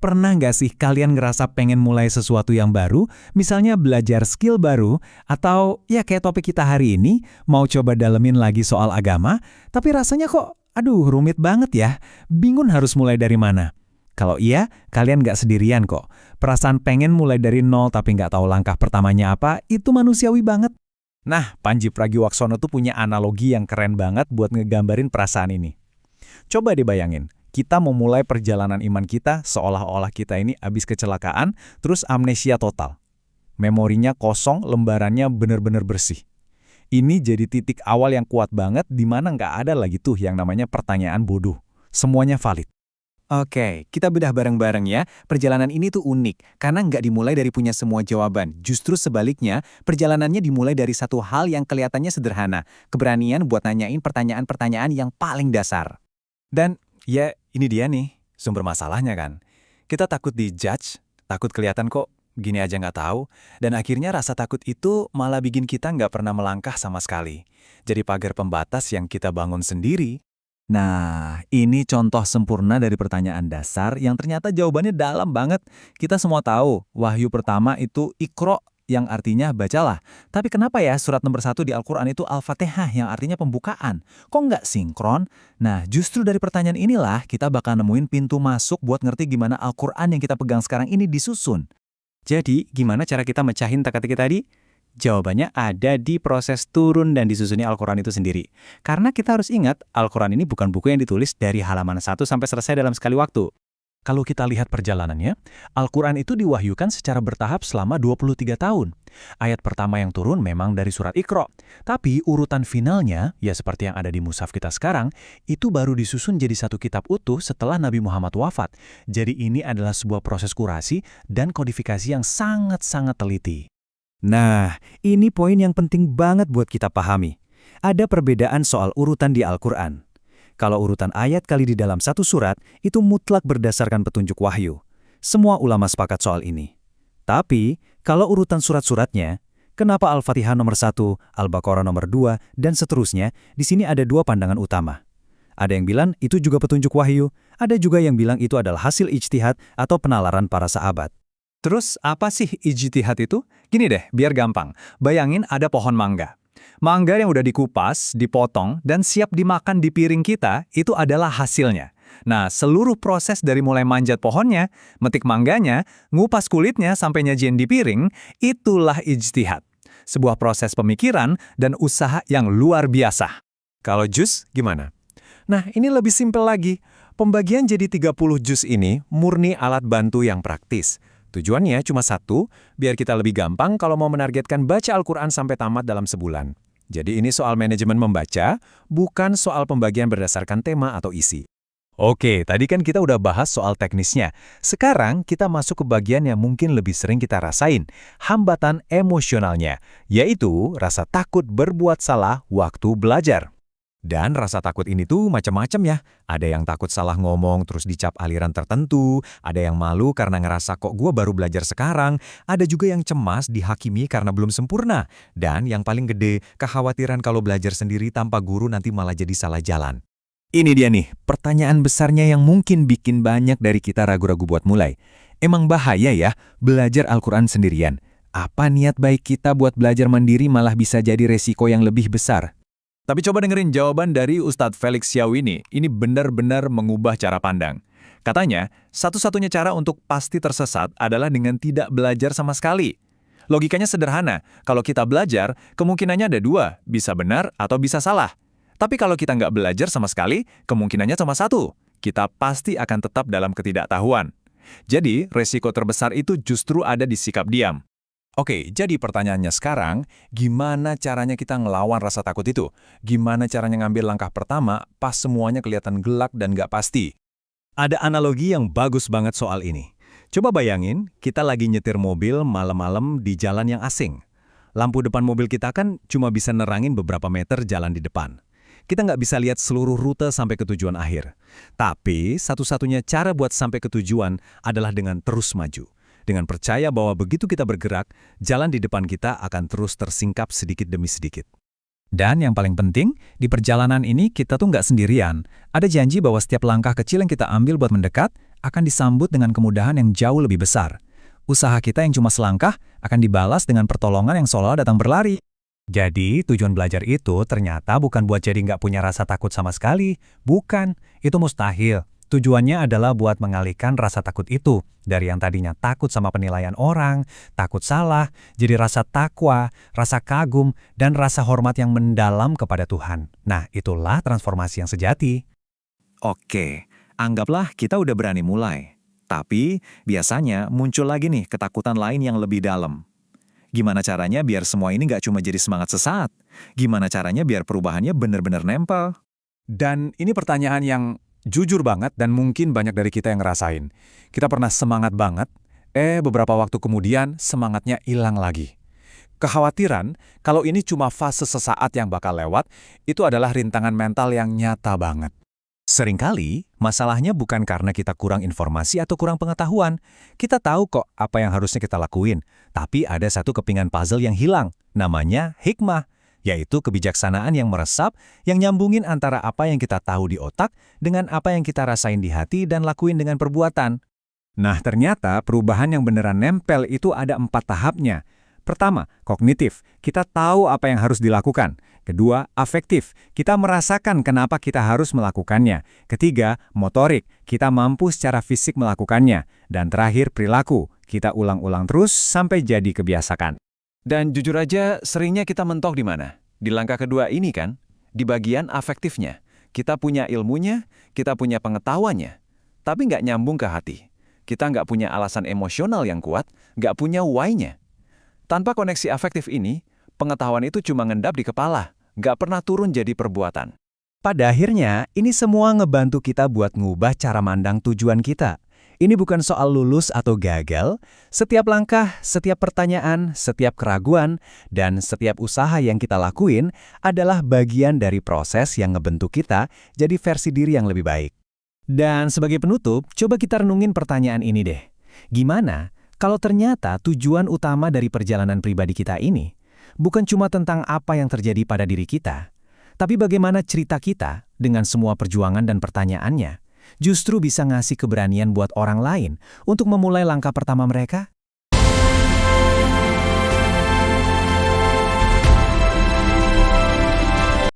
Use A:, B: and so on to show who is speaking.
A: Pernah nggak sih kalian ngerasa pengen mulai sesuatu yang baru, misalnya belajar skill baru, atau ya kayak topik kita hari ini, mau coba dalemin lagi soal agama, tapi rasanya kok, aduh rumit banget ya, bingung harus mulai dari mana? Kalau iya, kalian nggak sendirian kok. Perasaan pengen mulai dari nol tapi nggak tahu langkah pertamanya apa, itu manusiawi banget. Nah, Panji Pragiwaksono tuh punya analogi yang keren banget buat ngegambarin perasaan ini. Coba dibayangin, kita mau mulai perjalanan iman kita seolah-olah kita ini habis kecelakaan, terus amnesia total. Memorinya kosong, lembarannya bener-bener bersih. Ini jadi titik awal yang kuat banget di mana nggak ada lagi tuh yang namanya pertanyaan bodoh. Semuanya valid. Oke, kita bedah bareng-bareng ya. Perjalanan ini tuh unik, karena nggak dimulai dari punya semua jawaban. Justru sebaliknya, perjalanannya dimulai dari satu hal yang kelihatannya sederhana. Keberanian buat nanyain pertanyaan-pertanyaan yang paling dasar. Dan ya, ini dia nih, sumber masalahnya kan. Kita takut dijudge, takut kelihatan kok gini aja nggak tahu, dan akhirnya rasa takut itu malah bikin kita nggak pernah melangkah sama sekali. Jadi pagar pembatas yang kita bangun sendiri. Nah, ini contoh sempurna dari pertanyaan dasar yang ternyata jawabannya dalam banget. Kita semua tahu, wahyu pertama itu Iqra, yang artinya bacalah. Tapi kenapa ya surat nomor 1 di Al-Quran itu Al-Fatihah yang artinya pembukaan? Kok nggak sinkron? Nah, justru dari pertanyaan inilah kita bakal nemuin pintu masuk buat ngerti gimana Al-Quran yang kita pegang sekarang ini disusun. Jadi, gimana cara kita mecahin teka-teki tadi? Jawabannya ada di proses turun dan disusunnya Al-Quran itu sendiri. Karena kita harus ingat, Al-Quran ini bukan buku yang ditulis dari halaman 1 sampai selesai dalam sekali waktu. Kalau kita lihat perjalanannya, Al-Quran itu diwahyukan secara bertahap selama 23 tahun. Ayat pertama yang turun memang dari surat Iqra. Tapi urutan finalnya, ya seperti yang ada di mushaf kita sekarang, itu baru disusun jadi satu kitab utuh setelah Nabi Muhammad wafat. Jadi ini adalah sebuah proses kurasi dan kodifikasi yang sangat-sangat teliti. Nah, ini poin yang penting banget buat kita pahami. Ada perbedaan soal urutan di Al-Quran. Kalau urutan ayat kali di dalam satu surat, itu mutlak berdasarkan petunjuk wahyu. Semua ulama sepakat soal ini. Tapi, kalau urutan surat-suratnya, kenapa Al-Fatihah nomor 1, Al-Baqarah nomor 2, dan seterusnya, di sini ada dua pandangan utama. Ada yang bilang itu juga petunjuk wahyu, ada juga yang bilang itu adalah hasil ijtihad atau penalaran para sahabat. Terus, apa sih ijtihad itu? Gini deh, biar gampang. Bayangin ada pohon mangga. Mangga yang udah dikupas, dipotong, dan siap dimakan di piring kita, itu adalah hasilnya. Nah, seluruh proses dari mulai manjat pohonnya, metik mangganya, ngupas kulitnya sampai nyajiin di piring, itulah ijtihad. Sebuah proses pemikiran dan usaha yang luar biasa. Kalau jus, gimana? Nah, ini lebih simpel lagi. Pembagian jadi 30 jus ini murni alat bantu yang praktis. Tujuannya cuma satu, biar kita lebih gampang kalau mau menargetkan baca Al-Quran sampai tamat dalam sebulan. Jadi ini soal manajemen membaca, bukan soal pembagian berdasarkan tema atau isi. Oke, tadi kan kita udah bahas soal teknisnya. Sekarang kita masuk ke bagian yang mungkin lebih sering kita rasain, hambatan emosionalnya, yaitu rasa takut berbuat salah waktu belajar. Dan rasa takut ini tuh macam-macam ya. Ada yang takut salah ngomong terus dicap aliran tertentu, ada yang malu karena ngerasa kok gue baru belajar sekarang, ada juga yang cemas dihakimi karena belum sempurna, dan yang paling gede, kekhawatiran kalau belajar sendiri tanpa guru nanti malah jadi salah jalan. Ini dia nih, pertanyaan besarnya yang mungkin bikin banyak dari kita ragu-ragu buat mulai. Emang bahaya ya belajar Al-Quran sendirian? Apa niat baik kita buat belajar mandiri malah bisa jadi resiko yang lebih besar? Tapi coba dengerin jawaban dari Ustadz Felix Xiao ini benar-benar mengubah cara pandang. Katanya, satu-satunya cara untuk pasti tersesat adalah dengan tidak belajar sama sekali. Logikanya sederhana, kalau kita belajar, kemungkinannya ada dua, bisa benar atau bisa salah. Tapi kalau kita nggak belajar sama sekali, kemungkinannya cuma satu, kita pasti akan tetap dalam ketidaktahuan. Jadi, resiko terbesar itu justru ada di sikap diam. Oke, jadi pertanyaannya sekarang, gimana caranya kita ngelawan rasa takut itu? Gimana caranya ngambil langkah pertama pas semuanya kelihatan gelap dan nggak pasti? Ada analogi yang bagus banget soal ini. Coba bayangin, kita lagi nyetir mobil malam-malam di jalan yang asing. Lampu depan mobil kita kan cuma bisa nerangin beberapa meter jalan di depan. Kita nggak bisa lihat seluruh rute sampai ke tujuan akhir. Tapi, satu-satunya cara buat sampai ke tujuan adalah dengan terus maju. Dengan percaya bahwa begitu kita bergerak, jalan di depan kita akan terus tersingkap sedikit demi sedikit. Dan yang paling penting, di perjalanan ini kita tuh nggak sendirian. Ada janji bahwa setiap langkah kecil yang kita ambil buat mendekat akan disambut dengan kemudahan yang jauh lebih besar. Usaha kita yang cuma selangkah akan dibalas dengan pertolongan yang seolah datang berlari. Jadi, tujuan belajar itu ternyata bukan buat jadi nggak punya rasa takut sama sekali. Bukan, itu mustahil. Tujuannya adalah buat mengalihkan rasa takut itu dari yang tadinya takut sama penilaian orang, takut salah, jadi rasa takwa, rasa kagum, dan rasa hormat yang mendalam kepada Tuhan. Nah, itulah transformasi yang sejati.
B: Oke, anggaplah kita udah berani mulai. Tapi, biasanya muncul lagi nih ketakutan lain yang lebih dalam. Gimana caranya biar semua ini nggak cuma jadi semangat sesaat? Gimana caranya biar perubahannya benar-benar nempel?
A: Dan ini pertanyaan yang jujur banget dan mungkin banyak dari kita yang ngerasain. Kita pernah semangat banget, beberapa waktu kemudian semangatnya hilang lagi. Kekhawatiran kalau ini cuma fase sesaat yang bakal lewat, itu adalah rintangan mental yang nyata banget. Seringkali, masalahnya bukan karena kita kurang informasi atau kurang pengetahuan. Kita tahu kok apa yang harusnya kita lakuin, tapi ada satu kepingan puzzle yang hilang, namanya hikmah, yaitu kebijaksanaan yang meresap, yang nyambungin antara apa yang kita tahu di otak dengan apa yang kita rasain di hati dan lakuin dengan perbuatan. Nah, ternyata perubahan yang beneran nempel itu ada 4 tahapnya. Pertama, kognitif, kita tahu apa yang harus dilakukan. Kedua, afektif, kita merasakan kenapa kita harus melakukannya. Ketiga, motorik, kita mampu secara fisik melakukannya. Dan terakhir, perilaku, kita ulang-ulang terus sampai jadi kebiasaan.
B: Dan jujur aja, seringnya kita mentok di mana? Di langkah kedua ini kan? Di bagian afektifnya. Kita punya ilmunya, kita punya pengetahuannya, tapi nggak nyambung ke hati. Kita nggak punya alasan emosional yang kuat, nggak punya why-nya. Tanpa koneksi afektif ini, pengetahuan itu cuma ngendap di kepala, nggak pernah turun jadi perbuatan.
A: Pada akhirnya, ini semua ngebantu kita buat ngubah cara mandang tujuan kita. Ini bukan soal lulus atau gagal. Setiap langkah, setiap pertanyaan, setiap keraguan, dan setiap usaha yang kita lakuin adalah bagian dari proses yang ngebentuk kita jadi versi diri yang lebih baik. Dan sebagai penutup, coba kita renungin pertanyaan ini deh. Gimana kalau ternyata tujuan utama dari perjalanan pribadi kita ini bukan cuma tentang apa yang terjadi pada diri kita, tapi bagaimana cerita kita dengan semua perjuangan dan pertanyaannya justru bisa ngasih keberanian buat orang lain untuk memulai langkah pertama mereka?